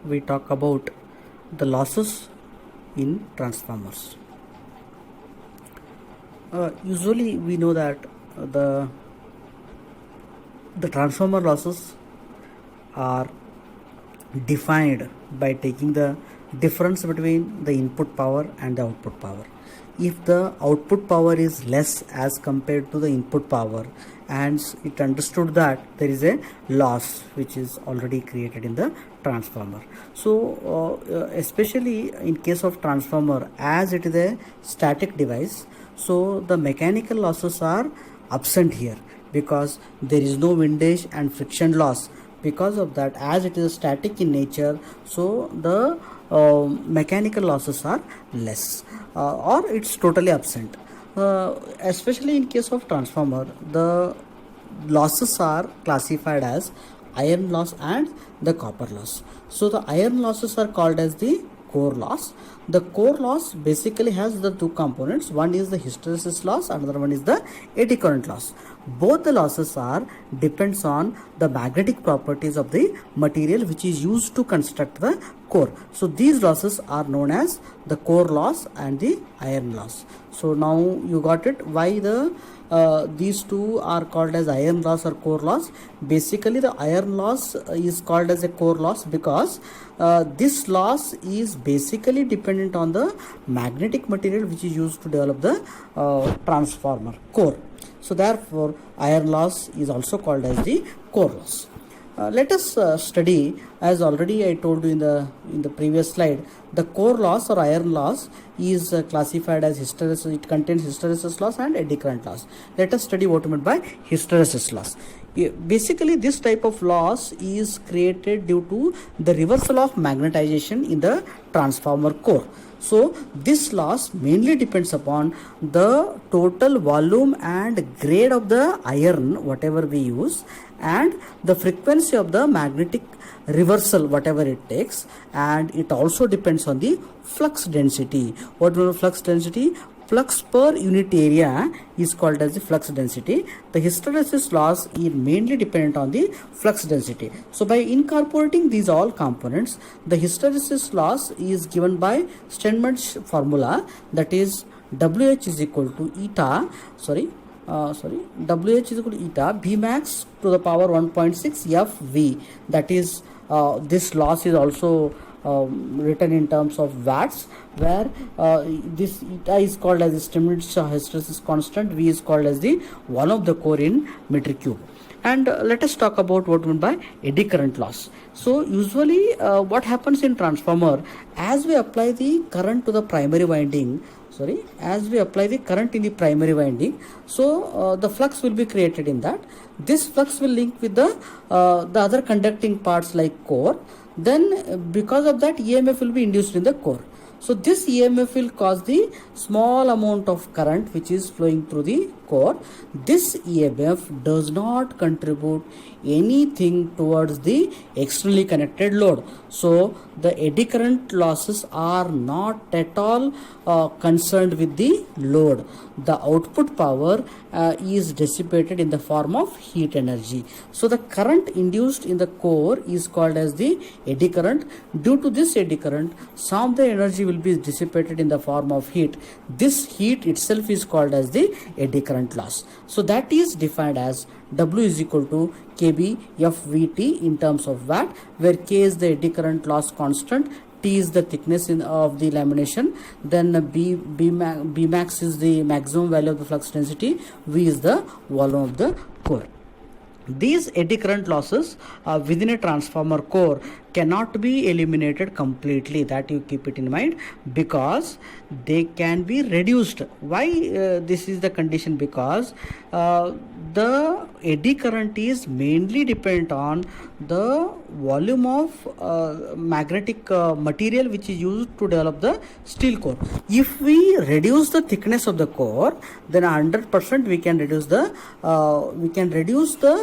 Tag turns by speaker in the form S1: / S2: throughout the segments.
S1: we talk about the losses in transformers. Usually we know that the transformer losses are defined by taking the difference between the input power and the output power. If the output power is less as compared to the input power, and it understood that there is a loss which is already created in the transformer. So especially in case of transformer, as it is a static device, so the mechanical losses are absent here because there is no windage and friction loss. Because of that, as it is static in nature, so the mechanical losses are less or it's totally absent. Especially in case of transformer, the losses are classified as iron loss and the copper loss. So the iron losses are called as the core loss. The core loss basically has the two components. One is the hysteresis loss, another one is the eddy current loss. Both the losses are depends on the magnetic properties of the material which is used to construct the core. So these losses are known as the core loss and the iron loss. So now you got it why the these two are called as iron loss or core loss. Basically the iron loss is called as a core loss because this loss is basically dependent on the magnetic material which is used to develop the transformer core. So therefore iron loss is also called as the core loss. Let us study, as already I told you in the previous slide, the core loss or iron loss is classified as hysteresis. It contains hysteresis loss and eddy current loss. Let us study what meant by hysteresis loss. Basically this type of loss is created due to the reversal of magnetization in the transformer core. So this loss mainly depends upon the total volume and grade of the iron whatever we use and the frequency of the magnetic reversal whatever it takes, and it also depends on the flux density. What is flux density? Flux per unit area is called as the flux density. The hysteresis loss is mainly dependent on the flux density. So by incorporating these all components, the hysteresis loss is given by Steinmetz formula, that is WH is equal to eta, WH is equal to eta Vmax to the power 1.6 FV. That is this loss is also written in terms of watts, where this eta is called as the Steinmetz hysteresis constant, V is called as the volume of the core in meter cube. And let us talk about what meant by eddy current loss. So usually what happens in transformer, as we apply the current to the primary winding, as we apply the current in the primary winding, so the flux will be created in that. This flux will link with the other conducting parts like core. Then because of that EMF will be induced in the core. So this EMF will cause the small amount of current which is flowing through the core. This EMF does not contribute anything towards the externally connected load. So the eddy current losses are not at all concerned with the load. The output power is dissipated in the form of heat energy. So the current induced in the core is called as the eddy current. Due to this eddy current, some of the energy will be dissipated in the form of heat. This heat itself is called as the eddy current loss. So that is defined as W is equal to KB FVT in terms of watt, where K is the eddy current loss constant, T is the thickness of the lamination, then Bmax is the maximum value of the flux density, V is the volume of the core. These eddy current losses within a transformer core cannot be eliminated completely, that you keep it in mind, because they can be reduced. Why this is the condition? Because the eddy current is mainly dependent on the volume of magnetic material which is used to develop the steel core. If we reduce the thickness of the core, then 100% we can reduce the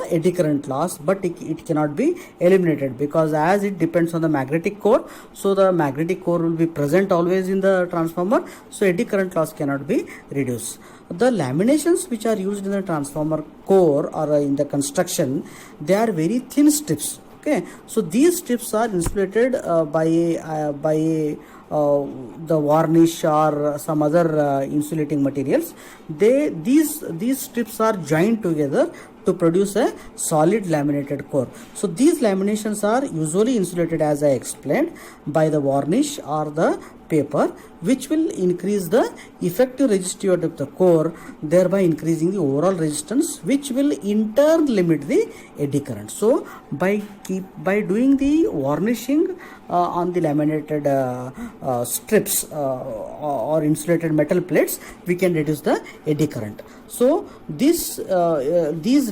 S1: eddy current loss, but it cannot be eliminated, because as it depends on the magnetic core, so the magnetic core will be present always in the transformer, so eddy current loss cannot be reduced. The laminations which are used in the transformer core or in the construction, they are very thin strips. Okay, so these strips are insulated by the varnish or some other insulating materials. These strips are joined together to produce a solid laminated core. So these laminations are usually insulated, as I explained, by the varnish or the paper, which will increase the effective resistivity of the core, thereby increasing the overall resistance, which will in turn limit the eddy current. So by doing the varnishing on the laminated strips or insulated metal plates, we can reduce the eddy current. So these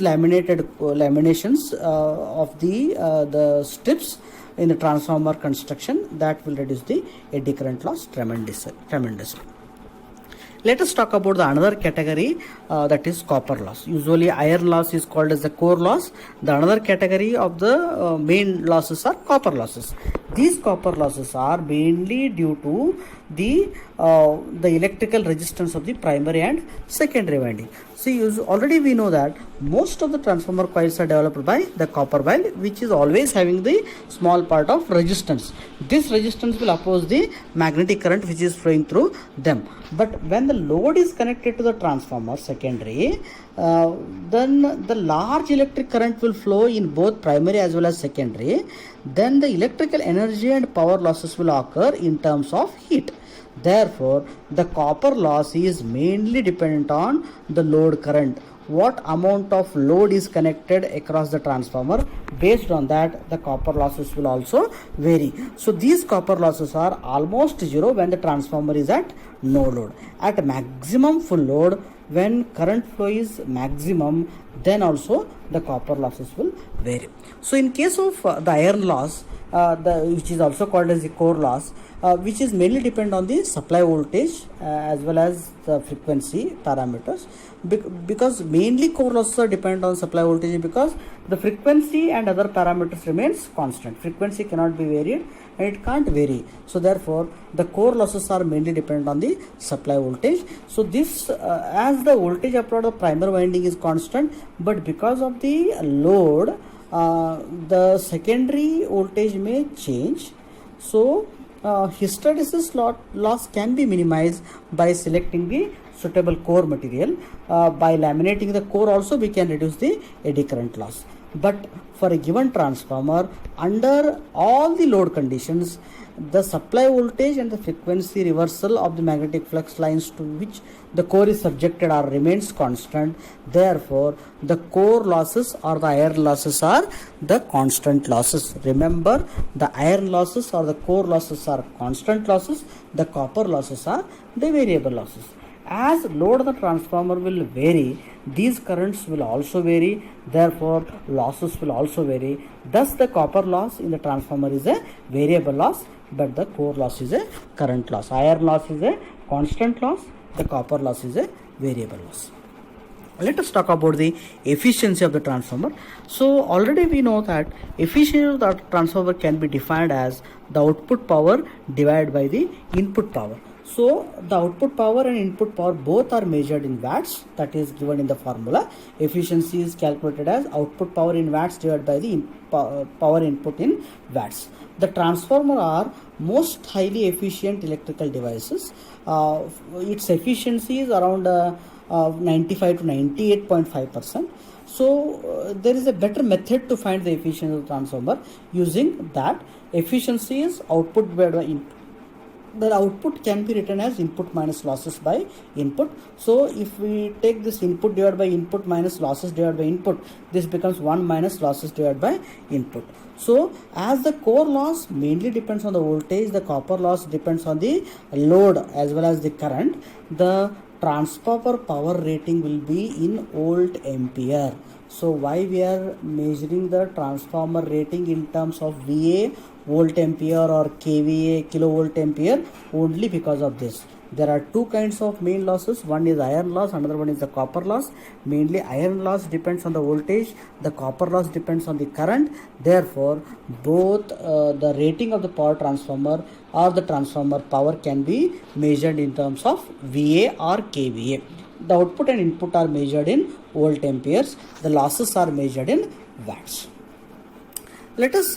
S1: laminations of the strips in the transformer construction, that will reduce the eddy current loss tremendously. Let us talk about the another category, that is copper loss. Usually iron loss is called as the core loss. The another category of the main losses are copper losses. These copper losses are mainly due to the electrical resistance of the primary and secondary winding. See, already we know that most of the transformer coils are developed by the copper wire, which is always having the small part of resistance. This resistance will oppose the magnetic current which is flowing through them. But when the load is connected to the transformer secondary, then the large electric current will flow in both primary as well as secondary. Then the electrical energy and power losses will occur in terms of heat. Therefore, the copper loss is mainly dependent on the load current. What amount of load is connected across the transformer, based on that the copper losses will also vary. So these copper losses are almost zero when the transformer is at no load. At maximum full load, when current flow is maximum, then also the copper losses will vary. So in case of the iron loss, which is also called as the core loss, which is mainly depend on the supply voltage as well as the frequency parameters, because mainly core losses are dependent on supply voltage, because the frequency and other parameters remains constant. Frequency cannot be varied and it can't vary. So therefore the core losses are mainly dependent on the supply voltage. So this as the voltage applied to the primary winding is constant, but because of the load, the secondary voltage may change. So hysteresis loss can be minimized by selecting the suitable core material. By laminating the core also we can reduce the eddy current loss. But for a given transformer, under all the load conditions, the supply voltage and the frequency reversal of the magnetic flux lines to which the core is subjected are remains constant. Therefore, the core losses or the iron losses are the constant losses. Remember, the iron losses or the core losses are constant losses. The copper losses are the variable losses. As load of the transformer will vary, these currents will also vary. Therefore, losses will also vary. Thus, the copper loss in the transformer is a variable loss, but the core loss is a current loss. Iron loss is a constant loss. The copper loss is a variable loss. Let us talk about the efficiency of the transformer. So already we know that efficiency of the transformer can be defined as the output power divided by the input power. So the output power and input power both are measured in watts, that is given in the formula. Efficiency is calculated as output power in watts divided by the power input in watts. The transformer are most highly efficient electrical devices. Its efficiency is around 95 to 98.5%. So there is a better method to find the efficiency of the transformer. Using that, efficiency is output divided by input. The output can be written as input minus losses by input. So if we take this input divided by input minus losses divided by input, this becomes 1 minus losses divided by input. So as the core loss mainly depends on the voltage, the copper loss depends on the load as well as the current. The transformer power rating will be in volt ampere. So why we are measuring the transformer rating in terms of VA, volt ampere, or kVA, kilovolt ampere? Only because of this. There are two kinds of main losses. One is iron loss, another one is the copper loss. Mainly iron loss depends on the voltage, the copper loss depends on the current. Therefore, both the rating of the power transformer or the transformer power can be measured in terms of VA or kVA. The output and input are measured in volt amperes. The losses are measured in watts. Let us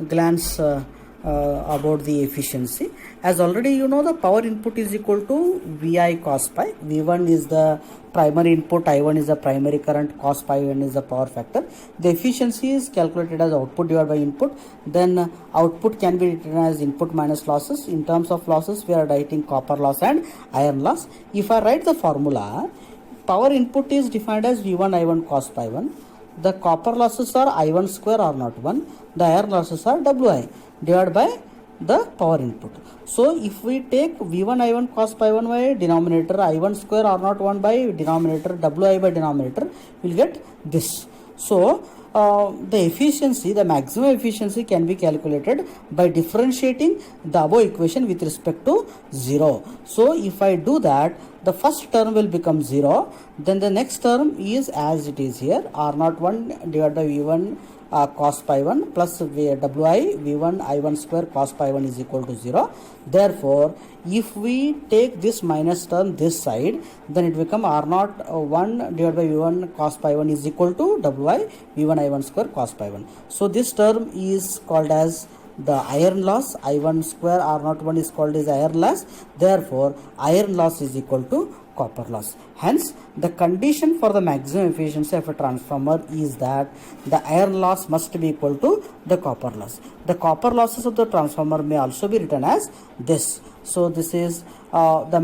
S1: glance about the efficiency. As already you know, the power input is equal to Vi cos pi. V1 is the primary input, I1 is the primary current, cos pi 1 is the power factor. The efficiency is calculated as output divided by input. Then output can be written as input minus losses. In terms of losses, we are writing copper loss and iron loss. If I write the formula, power input is defined as V1 I1 cos pi 1. The copper losses are I1 square or not 1. The iron losses are Wi divided by the power input. So if we take V1 I1 cos pi 1 by denominator, I1 square or not 1 by denominator, Wi by denominator, we'll get this. So the efficiency, the maximum efficiency can be calculated by differentiating the above equation with respect to 0. So if I do that, the first term will become 0, then the next term is as it is here, R0 1 divided by V1 cos pi 1 plus Wi V1 I1 square cos pi 1 is equal to 0. Therefore, if we take this minus term this side, then it become R0 1 divided by V1 cos pi 1 is equal to Wi V1 I1 square cos pi 1. So this term is called as the iron loss. I1 square R0 1 is called as iron loss. Therefore, iron loss is equal to copper loss. Hence, the condition for the maximum efficiency of a transformer is that the iron loss must be equal to the copper loss. The copper losses of the transformer may also be written as this. So this is for the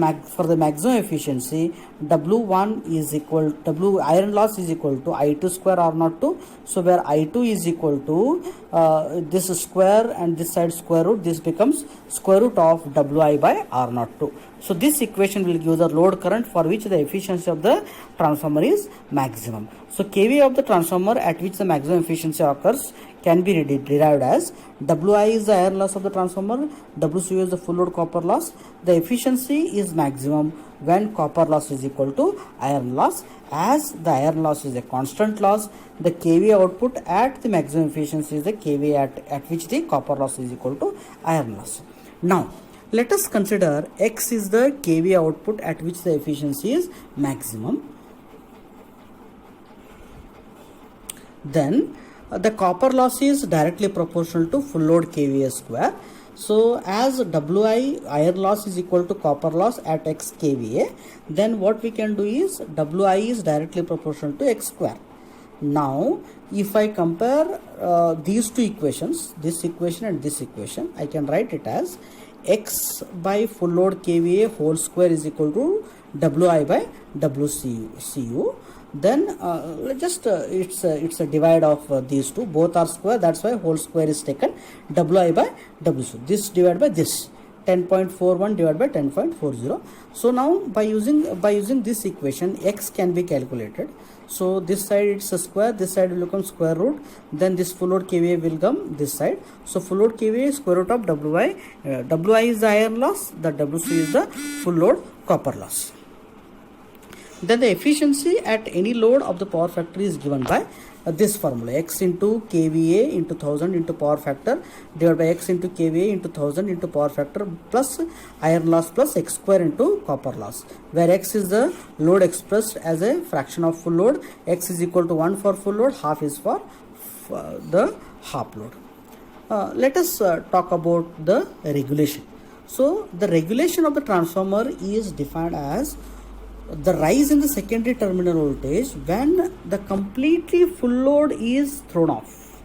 S1: maximum efficiency, W1 is equal to iron loss is equal to I2 square R0 2. So where I2 is equal to this square and this side square root, this becomes square root of Wi by R0 2. So this equation will give the load current for which the efficiency of the transformer is maximum. So kVA of the transformer at which the maximum efficiency occurs can be derived as Wi is the iron loss of the transformer, WCU is the full load copper loss. The efficiency is maximum when copper loss is equal to iron loss. As the iron loss is a constant loss, the kVA output at the maximum efficiency is the kVA at which the copper loss is equal to iron loss. Now, let us consider X is the kVA output at which the efficiency is maximum. Then the copper loss is directly proportional to full load kVA square. So as Wi iron loss is equal to copper loss at X kVA, then what we can do is Wi is directly proportional to X square. Now if I compare these two equations, this equation and this equation, I can write it as X by full load kVA whole square is equal to Wi by WCU. Then it's a divide of these two, both are square, that's why whole square is taken, Wi by WCU, this divided by this, 10.41 divided by 10.40. So now by using this equation, X can be calculated. So this side it's a square, this side will become square root, then this full load kVA will come this side. So full load kVA is square root of Wi. Wi is the iron loss, the WC is the full load copper loss. Then the efficiency at any load of the power factor is given by this formula, X into kVA into 1000 into power factor divided by X into kVA into 1000 into power factor plus iron loss plus X square into copper loss, where X is the load expressed as a fraction of full load. X is equal to 1 for full load, half is for the half load. Let us talk about the regulation. So the regulation of the transformer is defined as the rise in the secondary terminal voltage when the completely full load is thrown off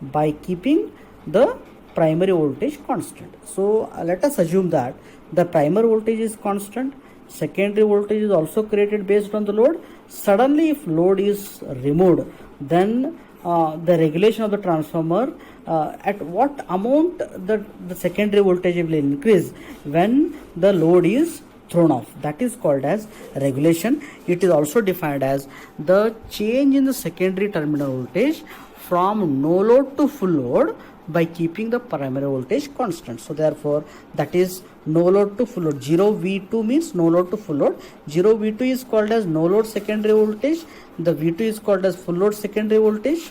S1: by keeping the primary voltage constant. So let us assume that the primary voltage is constant, secondary voltage is also created based on the load. Suddenly if load is removed, then the regulation of the transformer, at what amount the secondary voltage will increase when the load is thrown off, that is called as regulation. It is also defined as the change in the secondary terminal voltage from no load to full load by keeping the primary voltage constant. So therefore that is no load to full load. 0 V2 means no load to full load. 0 V2 is called as no load secondary voltage. The V2 is called as full load secondary voltage.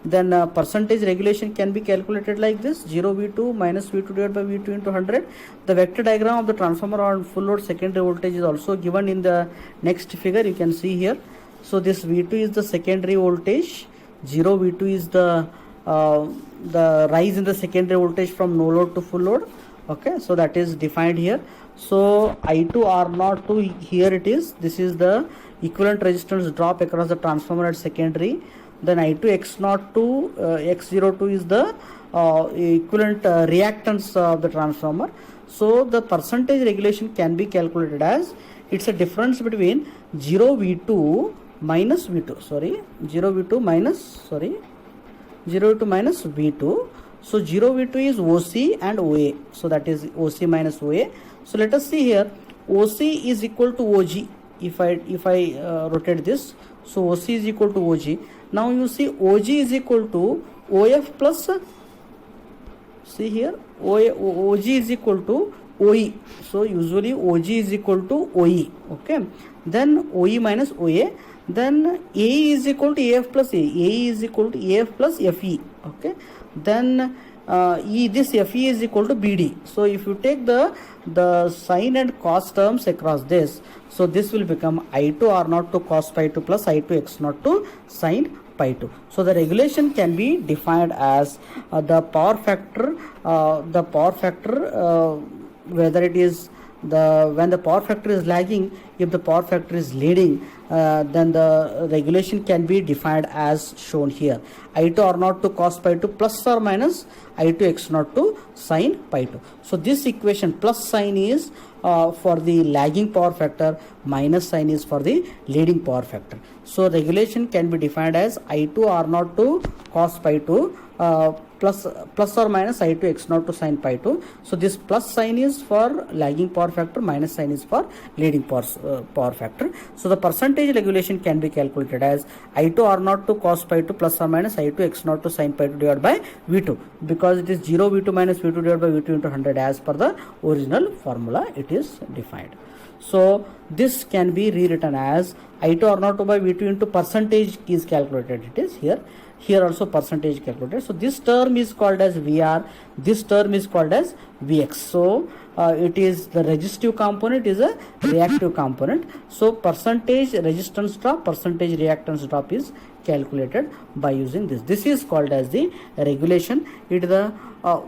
S1: Then percentage regulation can be calculated like this: 0 V2 minus V2 divided by V2 into 100. The vector diagram of the transformer on full load secondary voltage is also given in the next figure, you can see here. So this V2 is the secondary voltage, 0 V2 is the the rise in the secondary voltage from no load to full load. Okay, so that is defined here. So I2 R0 to here it is, this is the equivalent resistance drop across the transformer at secondary. Then I2 X0 to X02 is the equivalent reactance of the transformer. So the percentage regulation can be calculated as, it's a difference between 0 V2 minus V2, 0 V2 minus V2. So 0 V2 is OC and OA, so that is OC minus OA. So let us see here, OC is equal to OG. If I rotate this, so OC is equal to OG. Now you see OG is equal to OF plus, see here, OG is equal to OE. So usually OG is equal to OE. Okay, then OE minus OA. Then AE is equal to AF plus A. AE is equal to AF plus FE. Okay, then this FE is equal to BD. So if you take the sine and cos terms across this, so this will become I2 R0 to cos pi 2 plus I2 X0 to sine pi 2. So the regulation can be defined as the power factor, whether it is when the power factor is lagging, if the power factor is leading, then the regulation can be defined as shown here, I2 R0 to cos pi 2 plus or minus I2 X0 to sine pi 2. So this equation, plus sign is for the lagging power factor, minus sign is for the leading power factor. So regulation can be defined as I2 R0 to cos pi 2 plus or minus I2 X0 to sine pi 2. So this plus sign is for lagging power factor, minus sign is for leading power factor. So the percentage regulation can be calculated as I2 R0 to cos pi 2 plus or minus I2 X0 to sine pi 2 divided by V2, because it is 0 V2 minus V2 divided by V2 into 100 as per the original formula it is defined. So this can be rewritten as I2 R0 by V2 into percentage is calculated, it is here also percentage calculated. So this term is called as VR, this term is called as Vx. So it is the resistive component is a reactive component. So percentage resistance drop, percentage reactance drop is calculated by using this. This is called as the regulation. It is the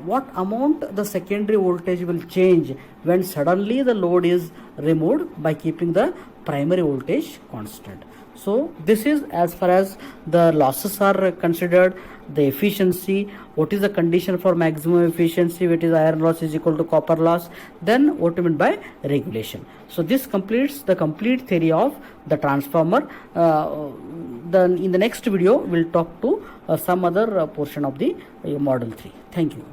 S1: what amount the secondary voltage will change when suddenly the load is removed by keeping the primary voltage constant. So this is as far as the losses are considered, the efficiency, what is the condition for maximum efficiency, which is iron loss is equal to copper loss, then what you mean by regulation. So this completes the complete theory of the transformer. Then in the next video we'll talk to some other portion of the model 3. Thank you.